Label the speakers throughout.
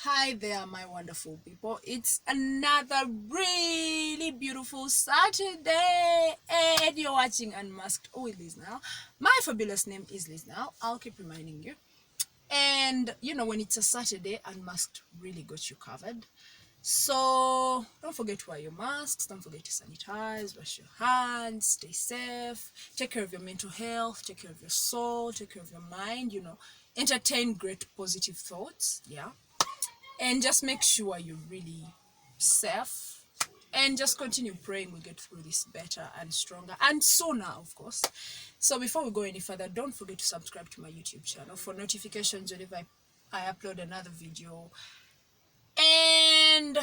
Speaker 1: Hi there, my wonderful people. It's another really beautiful Saturday, and you're watching Unmasked with Liz now. My fabulous name is Liz now. I'll keep reminding you. And when it's a Saturday, Unmasked really got you covered. So don't forget to wear your masks, don't forget to sanitize, wash your hands, stay safe, take care of your mental health, take care of your soul, take care of your mind, entertain great positive thoughts. Yeah, and just make sure you're really safe, and just continue praying we get through this better and stronger and sooner, of course. So before we go any further, don't forget to subscribe to my YouTube channel for notifications whenever I upload another video. And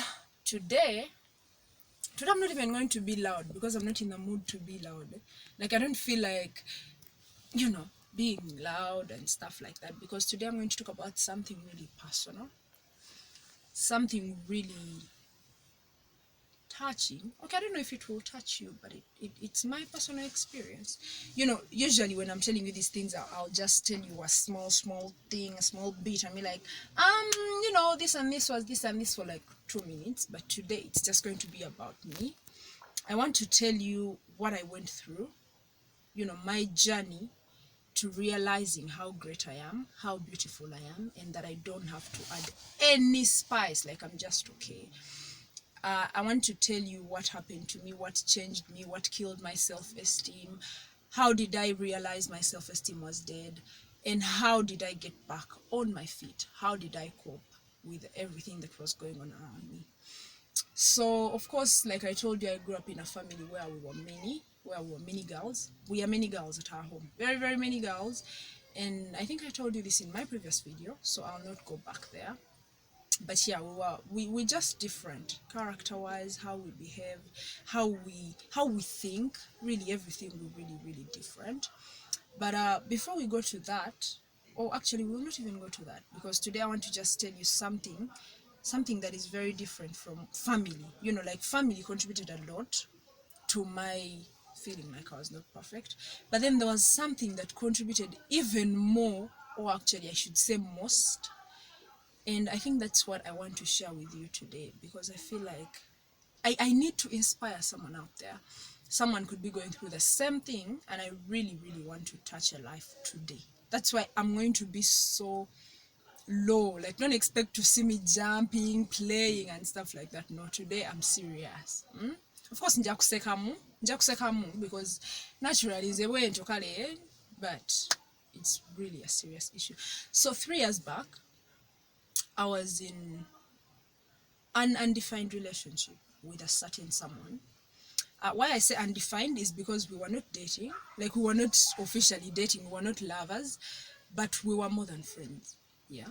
Speaker 1: today I'm not even going to be loud because I'm not in the mood to be loud. Like, I don't feel like being loud and stuff like that, because today I'm going to talk about something really personal, something really touching. Okay, I don't know if it will touch you, but it's my personal experience. Usually when I'm telling you these things, I'll just tell you a small thing, a small bit, and be like, this and this was this and this for like 2 minutes. But today it's just going to be about me. I want to tell you what I went through, my journey to realizing how great I am, how beautiful I am, and that I don't have to add any spice, like I'm just okay. I want to tell you what happened to me, what changed me, what killed my self-esteem, how did I realize my self-esteem was dead, and how did I get back on my feet? How did I cope with everything that was going on around me? So, of course, like I told you, I grew up in a family where we were many girls. We are many girls at our home. Very, very many girls. And I think I told you this in my previous video, so I'll not go back there. But yeah, we just different character wise, how we behave, how we think, really everything we really different. But before we go to that, or actually we'll not even go to that, because today I want to just tell you something that is very different from family. Like, family contributed a lot to my feeling like I was not perfect, but then there was something that contributed even more, or actually I should say most. And I think that's what I want to share with you today, because I feel like I need to inspire someone out there. Someone could be going through the same thing, and I really want to touch a life today. That's why I'm going to be so low. Like, don't expect to see me jumping, playing, and stuff like that. No, today I'm serious. Of course, njakusekamu, because naturally is a way to kale, but it's really a serious issue. So 3 years back, I was in an undefined relationship with a certain someone. Why I say undefined is because we were not dating, like, we were not officially dating, we were not lovers, but we were more than friends. Yeah.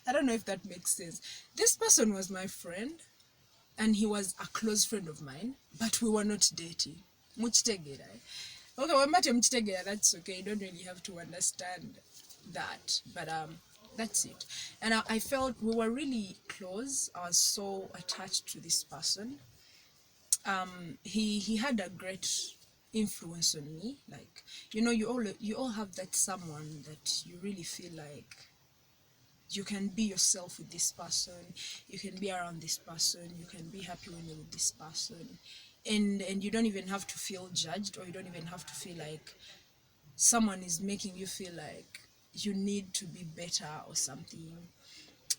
Speaker 1: I don't know if that makes sense. This person was my friend, and he was a close friend of mine, but we were not dating. Muchitegera. Okay, when muchitegera, that's okay. You don't really have to understand that, but that's it. And I felt we were really close. I was so attached to this person. He had a great influence on me. Like, you all have that someone that you really feel like you can be yourself with this person, you can be around this person, you can be happy when you're with this person, and you don't even have to feel judged, or you don't even have to feel like someone is making you feel like you need to be better or something.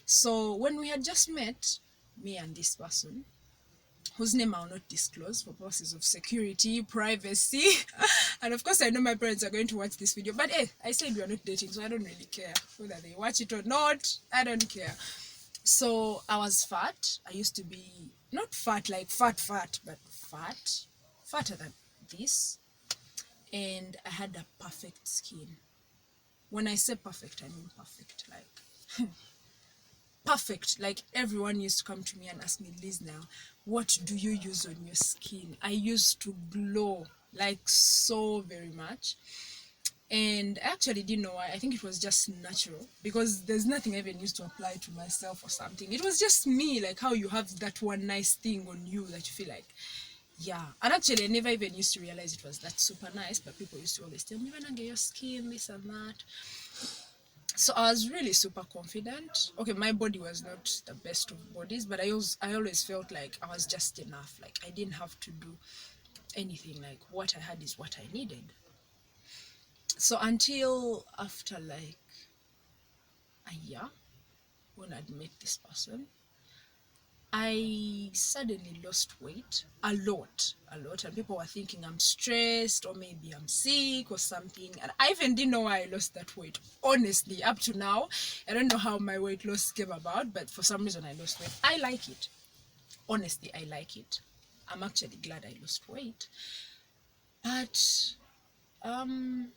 Speaker 1: So when we had just met, me and this person, whose name I'll not disclose for purposes of security, privacy, and of course I know my parents are going to watch this video, but hey, I said we are not dating, so I don't really care whether they watch it or not. I don't care. So I was fat. I used to be not fat like fat, but fatter than this, and I had a perfect skin. When I say perfect, I mean perfect, like perfect. Like, everyone used to come to me and ask me, Liz, now, what do you use on your skin? I used to glow, like, so very much. And I actually didn't know why. I think it was just natural, because there's nothing I even used to apply to myself or something. It was just me, like how you have that one nice thing on you that you feel like, yeah. And actually I never even used to realize it was that super nice, but people used to always tell me, when I get your skin, this and that. So I was really super confident. Okay, my body was not the best of bodies, but I always felt like I was just enough. Like I didn't have to do anything. Like what I had is what I needed. So until after like a year, when I'd met this person, I suddenly lost weight a lot, and people were thinking I'm stressed or maybe I'm sick or something. And I even didn't know why I lost that weight. Honestly, up to now, I don't know how my weight loss came about, but for some reason I lost weight. I like it. Honestly, I like it. I'm actually glad I lost weight. But um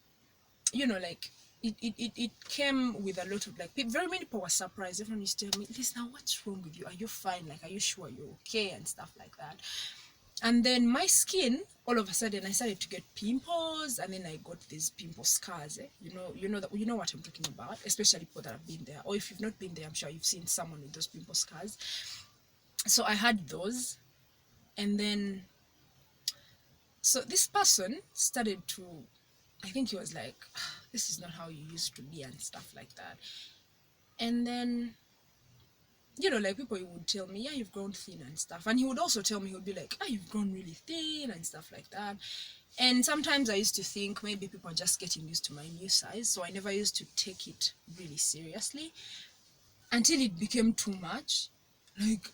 Speaker 1: like it came with a lot of like very many people were surprised. Everyone used to tell me, listen, what's wrong with you? Are you fine? Like, are you sure you're okay? And stuff like that. And then my skin, all of a sudden I started to get pimples, and then I got these pimple scars. You know what I'm talking about, especially people that have been there, or if you've not been there, I'm sure you've seen someone with those pimple scars. So I had those. And then so this person started to, I think he was like, "Ah, this is not how you used to be," and stuff like that. And then, like people would tell me, yeah, you've grown thin and stuff. And he would also tell me, he would be like, ah, you've grown really thin and stuff like that. And sometimes I used to think maybe people are just getting used to my new size. So I never used to take it really seriously until it became too much. Like,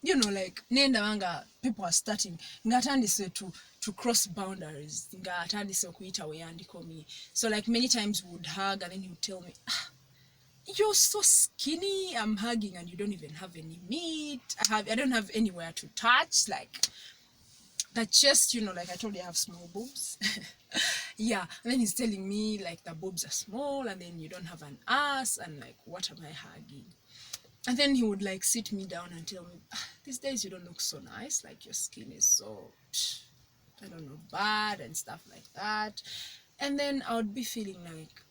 Speaker 1: like nenda wanga, people are starting ngatandise to cross boundaries, ngatandise kuita weyandiko me. So like many times we would hug, and then he would tell me, ah, you're so skinny, I'm hugging and you don't even have any meat. I don't have anywhere to touch. Like that chest, like I told you, I have small boobs. Yeah. And then he's telling me like the boobs are small, and then you don't have an ass, and like what am I hugging? And then he would like sit me down and tell me, ah, these days you don't look so nice, like your skin is so, I don't know, bad and stuff like that. And then I would be feeling like,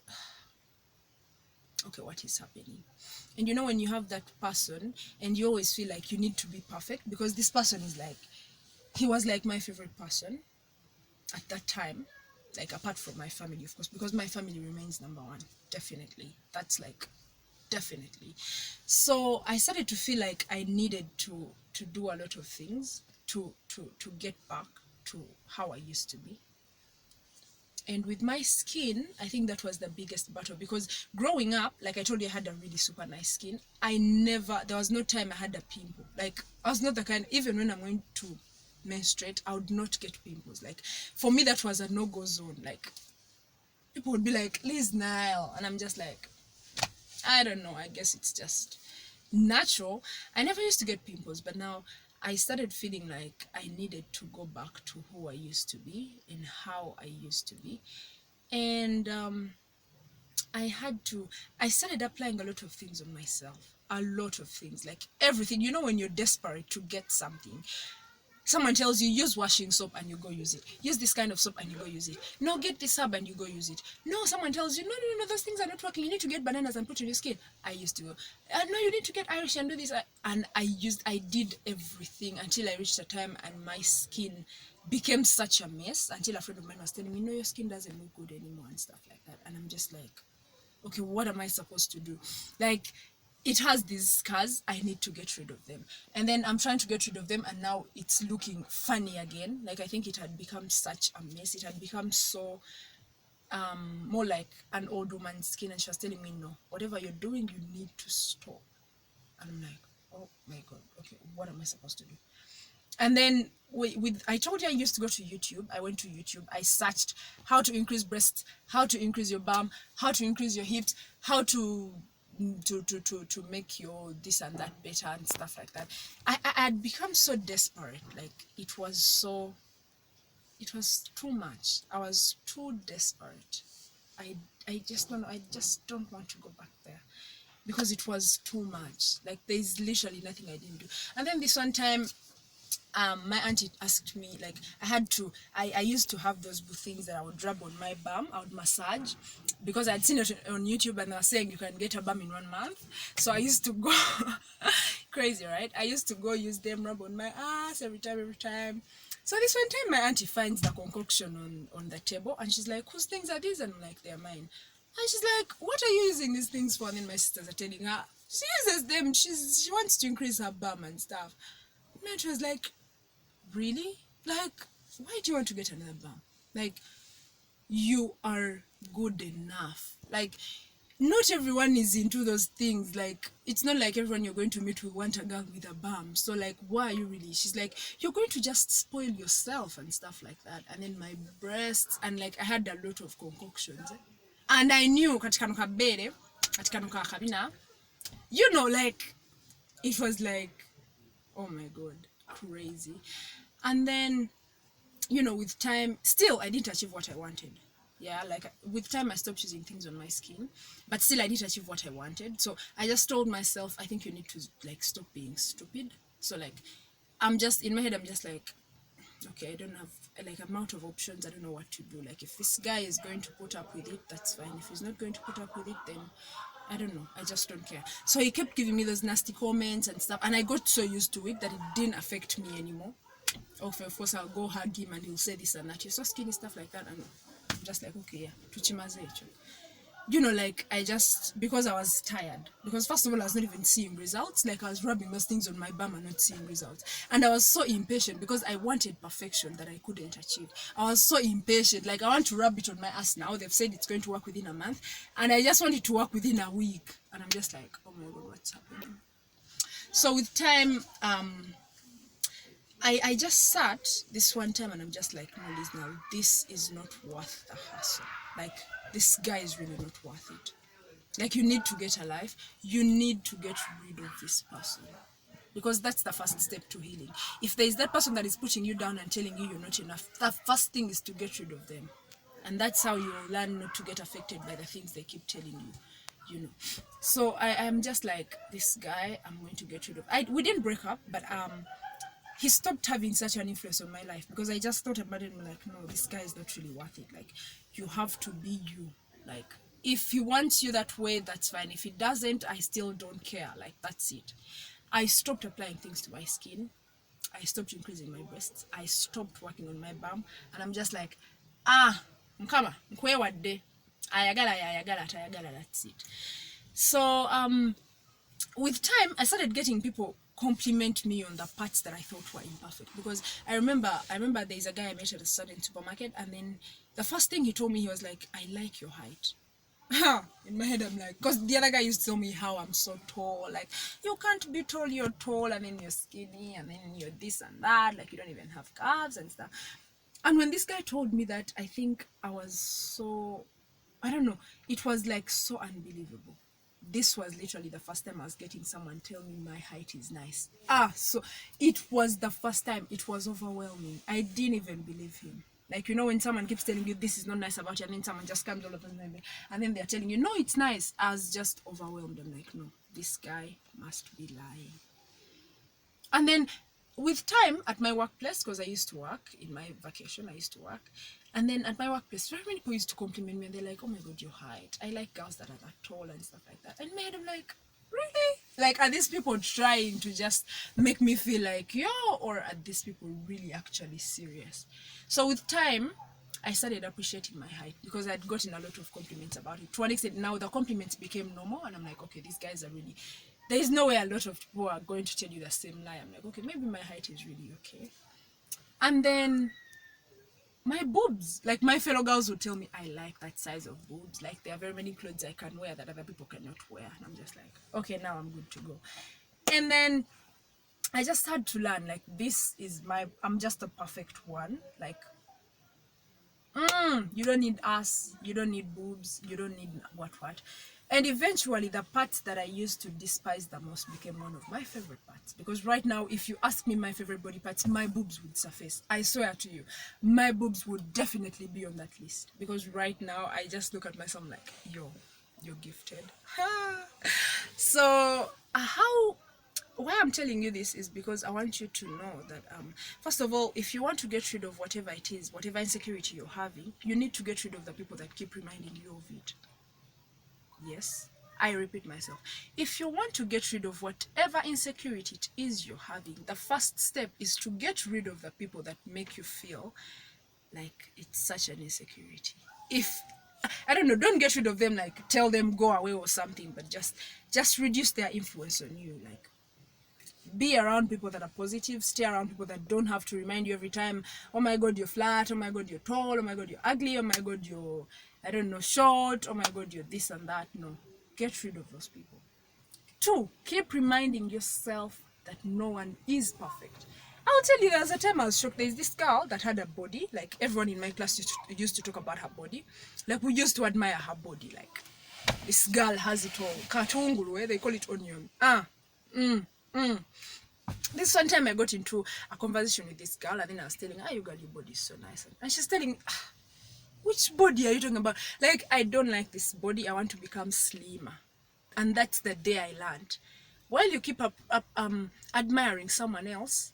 Speaker 1: okay, what is happening? And when you have that person and you always feel like you need to be perfect, because this person is like, he was like my favorite person at that time, like apart from my family, of course, because my family remains number one. Definitely. That's like, definitely. So I started to feel like I needed to do a lot of things to get back to how I used to be. And with my skin, I think that was the biggest battle, because growing up, like I told you, I had a really super nice skin. There was no time I had a pimple. Like, I was not the kind, even when I'm going to menstruate, I would not get pimples. Like, for me, that was a no-go zone. Like, people would be like, Liz Nile. And I'm just like, I don't know. I guess it's just natural. I never used to get pimples, but now I started feeling like I needed to go back to who I used to be and how I used to be. And I started applying a lot of things on myself. A lot of things, like everything. When you're desperate to get something, someone tells you, use washing soap, and you go use it. Use this kind of soap and you go use it. No, get this herb and you go use it. No, someone tells you, no, no, no, those things are not working. You need to get bananas and put in your skin. I used to go, no, you need to get Irish and do this. And I did everything until I reached a time and my skin became such a mess, until a friend of mine was telling me, no, your skin doesn't look good anymore and stuff like that. And I'm just like, okay, what am I supposed to do? Like, it has these scars, I need to get rid of them. And then I'm trying to get rid of them, and now it's looking funny again. Like, I think it had become such a mess. It had become so more like an old woman's skin. And she was telling me, no, whatever you're doing, you need to stop. And I'm like, oh my god, okay, what am I supposed to do? And then I told you I used to go to YouTube. I went to YouTube. I searched how to increase breasts, how to increase your bum, how to increase your hips, how to make your this and that better and stuff like that. I had become so desperate. Like, it was too much. I was too desperate. I just don't want to go back there, because it was too much. Like, there's literally nothing I didn't do. And then this one time, my auntie asked me, like, I used to have those things that I would rub on my bum. I would massage, because I'd seen it on YouTube, and they were saying you can get a bum in 1 month. So I used to go crazy, right? I used to go use them, rub on my ass every time. So this one time, my auntie finds the concoction on the table, and she's like, whose things are these? And I'm like, they're mine. And she's like, what are you using these things for? And then my sisters are telling her, she uses them, she wants to increase her bum and stuff. And she was like, really? Like, why do you want to get another bum? Like, you are good enough. Like, not everyone is into those things. Like, it's not like everyone you're going to meet will want a girl with a bum. So like, why are you really? She's like, you're going to just spoil yourself and stuff like that. And then my breasts, and like I had a lot of concoctions, and I knew katika kabere, katika kabina, you know, like it was like, oh my god, crazy. And then, you know, with time, still I didn't achieve what I wanted. Yeah, like with time I stopped using things on my skin, but still I didn't achieve what I wanted. So I just told myself, I think you need to like stop being stupid. So like, I'm just in my head, I'm just like, okay, I don't have like amount of options. I don't know what to do. Like if this guy is going to put up with it, that's fine. If he's not going to put up with it, then I don't know. I just don't care. So he kept giving me those nasty comments and stuff, and I got so used to it that it didn't affect me anymore. Of course, I'll go hug him and he'll say this and that. You're so skinny, stuff like that. And I'm just like, okay, yeah, tuchimaze echo. You know, like I just, because I was tired, because first of all I was not even seeing results. Like I was rubbing those things on my bum and not seeing results, and I was so impatient because I wanted perfection that I couldn't achieve. I was so impatient, like I want to rub it on my ass now. They've said it's going to work within a month, and I just want it to work within a week, and I'm just like, oh my god, what's happening? So with time, I just sat this one time and I'm just like, no, Liz, now this is not worth the hassle. Like, this guy is really not worth it. Like, you need to get a life. You need to get rid of this person. Because that's the first step to healing. If there is that person that is putting you down and telling you you're not enough, the first thing is to get rid of them. And that's how you learn not to get affected by the things they keep telling you, you know. So I am just like, this guy, I'm going to get rid of. We didn't break up, but he stopped having such an influence on my life because I just thought about it and I'm like, no, this guy is not really worth it. Like, you have to be you. Like, if he wants you that way, that's fine. If he doesn't, I still don't care. Like, that's it. I stopped applying things to my skin. I stopped increasing my breasts. I stopped working on my bum. And I'm just like, mkama, mkwewadde. Ayagala, that's it. So, with time, I started getting people compliment me on the parts that I thought were imperfect, because I remember there's a guy I met at a certain supermarket, and then the first thing he told me, he was like, I like your height. In my head I'm like, because the other guy used to tell me how I'm so tall, like, you can't be tall, you're tall, and then you're skinny, and then you're this and that, like you don't even have calves and stuff. And when this guy told me that, I think I was so, I don't know, it was like so unbelievable. This was literally the first time I was getting someone tell me my height is nice. So it was the first time. It was overwhelming. I didn't even believe him. Like, you know, when someone keeps telling you this is not nice about you, and then someone just comes all of a sudden and then they're telling you, no, it's nice. I was just overwhelmed. I'm like, no, this guy must be lying. And then with time at my workplace, because I used to work in my vacation, I used to work. And then at my workplace, very many people used to compliment me and they're like, oh my god, your height. I like girls that are that tall and stuff like that. And man, I'm like, really? Like, are these people trying to just make me feel like, yo, or are these people really actually serious? So with time, I started appreciating my height because I'd gotten a lot of compliments about it. To an extent, now the compliments became normal, and I'm like, okay, these guys are really. There is no way a lot of people are going to tell you the same lie. I'm like, okay, maybe my height is really okay. And then my boobs, like my fellow girls would tell me, I like that size of boobs. Like, there are very many clothes I can wear that other people cannot wear. And I'm just like, okay, now I'm good to go. And then I just had to learn, like, I'm just a perfect one. Like, you don't need ass, you don't need boobs, you don't need what. And eventually the parts that I used to despise the most became one of my favorite parts, because right now if you ask me my favorite body parts, my boobs would surface. I swear to you, my boobs would definitely be on that list, because right now I just look at myself like, yo, you're gifted. So why I'm telling you this is because I want you to know that first of all, if you want to get rid of whatever it is, whatever insecurity you're having, you need to get rid of the people that keep reminding you of it. Yes, I repeat myself. If you want to get rid of whatever insecurity it is you're having, the first step is to get rid of the people that make you feel like it's such an insecurity. If I don't know, don't get rid of them, like tell them go away or something, but just reduce their influence on you. Like, be around people that are positive, stay around people that don't have to remind you every time, oh my god you're flat, oh my god you're tall, oh my god you're ugly, oh my god you're, I don't know, short, oh my god you're this and that. No, get rid of those people. Two, keep reminding yourself that no one is perfect. I'll tell you, there's a time I was shocked. There's this girl that had a body, like everyone in my class used to talk about her body. Like, we used to admire her body. Like, this girl has it all. Katunguru, they call it onion. This one time I got into a conversation with this girl, and then I was telling her, you girl, your body is so nice. And she's telling me, which body are you talking about? Like, I don't like this body. I want to become slimmer. And that's the day I learned. While you keep admiring someone else,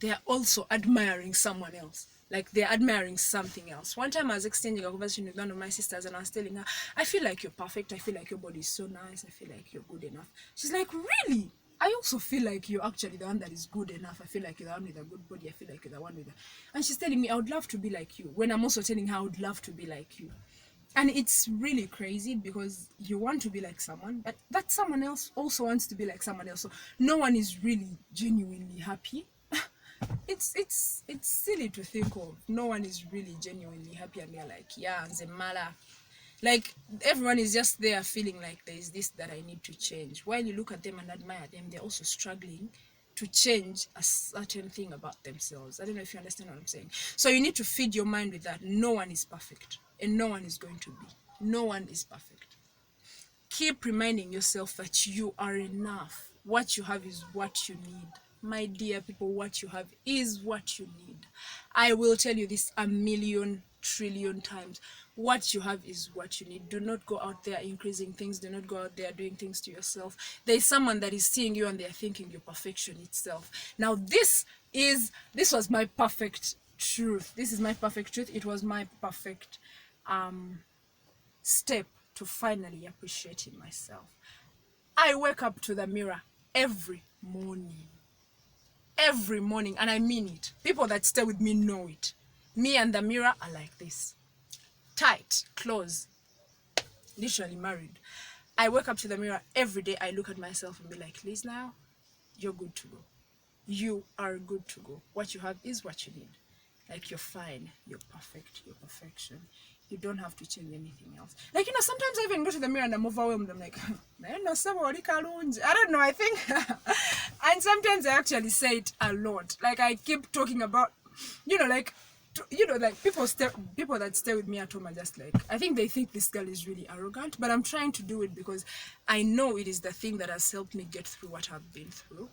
Speaker 1: they are also admiring someone else. Like, they're admiring something else. One time I was exchanging a conversation with one of my sisters, and I was telling her, I feel like you're perfect. I feel like your body is so nice. I feel like you're good enough. She's like, really? I also feel like you're actually the one that is good enough. I feel like you're the one with a good body. I feel like you're the one with a... And she's telling me, I would love to be like you. When I'm also telling her, I would love to be like you. And it's really crazy because you want to be like someone, but that someone else also wants to be like someone else. So no one is really genuinely happy. It's silly to think of. No one is really genuinely happy, and they're like, yeah, Zemala. Like, everyone is just there feeling like there is this that I need to change. While you look at them and admire them, they're also struggling to change a certain thing about themselves. I don't know if you understand what I'm saying. So you need to feed your mind with that. No one is perfect, and no one is going to be. No one is perfect. Keep reminding yourself that you are enough. What you have is what you need. My dear people, what you have is what you need. I will tell you this a million trillion times. What you have is what you need. Do not go out there increasing things. Do not go out there doing things to yourself. There is someone that is seeing you and they're thinking your perfection itself. Now, this was my perfect truth. This is my perfect truth. It was my perfect step to finally appreciating myself. I wake up to the mirror every morning. Every morning, and I mean it. People that stay with me know it. Me and the mirror are like this. Tight, close, literally married. I wake up to the mirror every day. I look at myself and be like, Liz, now, you're good to go. You are good to go. What you have is what you need. Like, you're fine, you're perfect, you're perfection. You don't have to change anything else. Like, sometimes I even go to the mirror and I'm overwhelmed. I'm like, I don't know, I think. And sometimes I actually say it a lot. Like, I keep talking about, like people that stay with me at home are just like, I think they think this girl is really arrogant, but I'm trying to do it because I know it is the thing that has helped me get through what I've been through.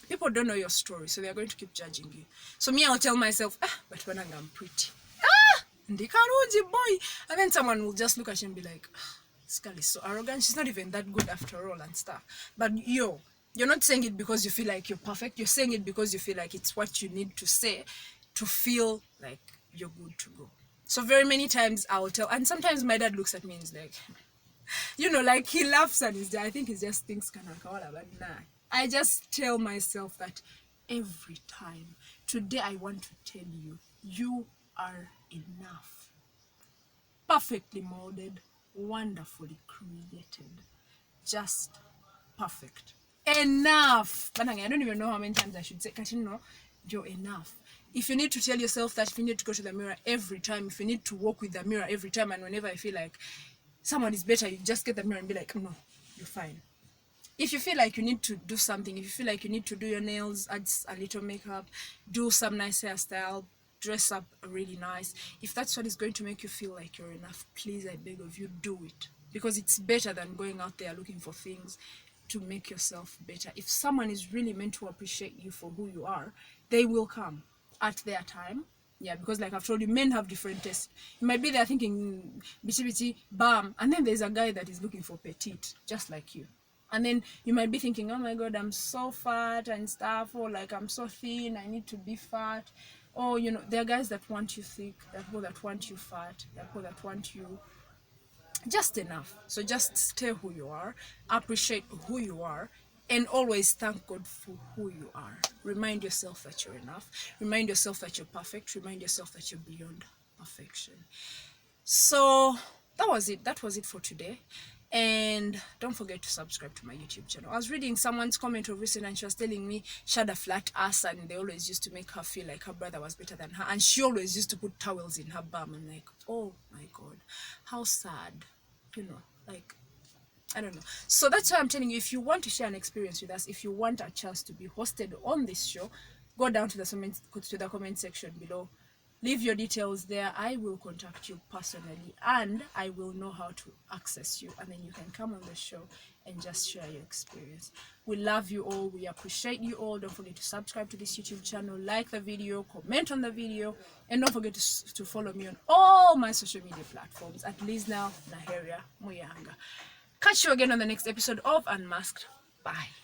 Speaker 1: People don't know your story, so they're going to keep judging you. So me, I'll tell myself, but when I'm pretty, boy, and then someone will just look at you and be like, this girl is so arrogant. She's not even that good after all and stuff. But you're not saying it because you feel like you're perfect. You're saying it because you feel like it's what you need to say to feel like you're good to go. So very many times I'll tell, and sometimes my dad looks at me and is like, like he laughs and I think he just thinks kanakaola, but nah. I just tell myself that every time. Today I want to tell you, you are enough. Perfectly molded, wonderfully created. Just perfect. Enough. But I don't even know how many times I should say, you're enough. If you need to tell yourself that, if you need to go to the mirror every time, if you need to walk with the mirror every time, and whenever I feel like someone is better, you just get the mirror and be like, no, you're fine. If you feel like you need to do something, if you feel like you need to do your nails, add a little makeup, do some nice hairstyle, dress up really nice, if that's what is going to make you feel like you're enough, please, I beg of you, do it. Because it's better than going out there looking for things to make yourself better. If someone is really meant to appreciate you for who you are, they will come at their time. Yeah, because like I've told you, men have different tastes. You might be there thinking, bitty bitty, bam, and then there's a guy that is looking for petite, just like you. And then you might be thinking, oh my God, I'm so fat and stuff, or like I'm so thin, I need to be fat. Or, there are guys that want you thick, there are people that want you fat, there are people that want you just enough. So just stay who you are, appreciate who you are, and always thank God for who you are. Remind yourself that you're enough. Remind yourself that you're perfect. Remind yourself that you're beyond perfection. So that was it. That was it for today. And don't forget to subscribe to my YouTube channel. I was reading someone's comment of recent, and she was telling me she had a flat ass and they always used to make her feel like her brother was better than her, and she always used to put towels in her bum. I'm like, oh my god, how sad. Like, I don't know. So that's why I'm telling you, if you want to share an experience with us, if you want a chance to be hosted on this show, go down to the comment section below. Leave your details there. I will contact you personally and I will know how to access you, and then you can come on the show and just share your experience. We love you all. We appreciate you all. Don't forget to subscribe to this YouTube channel, like the video, comment on the video, and don't forget to follow me on all my social media platforms at Lizna Naheria Muyanga. Catch you again on the next episode of Unmasked. Bye.